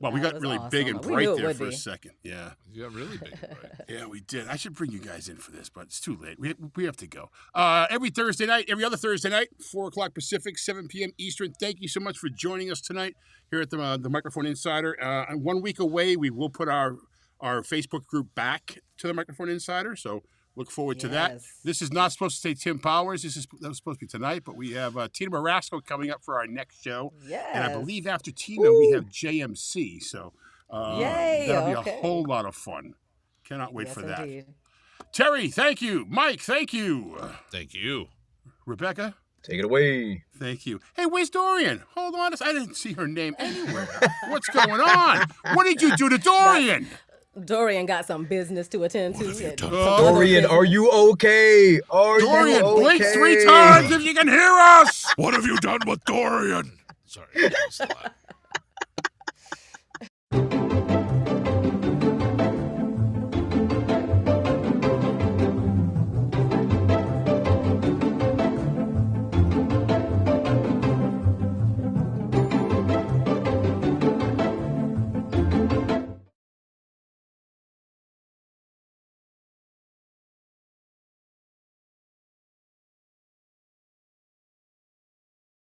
Well, we That got was really big awesome. and We bright knew it there would for a be. second. Yeah. You got really big. Right? Yeah, we did. I should bring you guys in for this, but it's too late. We have to go. Every Thursday night, every other Thursday night, 4 o'clock Pacific, 7 p.m. Eastern. Thank you so much for joining us tonight here at the Microphone Insider. And 1 week away, we will put our our Facebook group back to the Microphone Insider. So look forward to that. Yes. This is not supposed to say Tim Powers. That was supposed to be tonight, but we have Tina Marasco coming up for our next show. Yes. And I believe after Tina, we have JMC. So Yay, that'll be okay. a whole lot of fun. Cannot wait Yes, for that. indeed. Terry, thank you. Mike, thank you. Thank you. Rebecca, Take it away. thank you. Hey, where's Dorian? Hold on. I didn't see her name anywhere. What's going on? What did you do to Dorian? Dorian got some business to attend to. have you done? Dorian, are you okay? Are Dorian, you okay? blink 3 times if you can hear us. What have you done with Dorian? Sorry, that's a lot.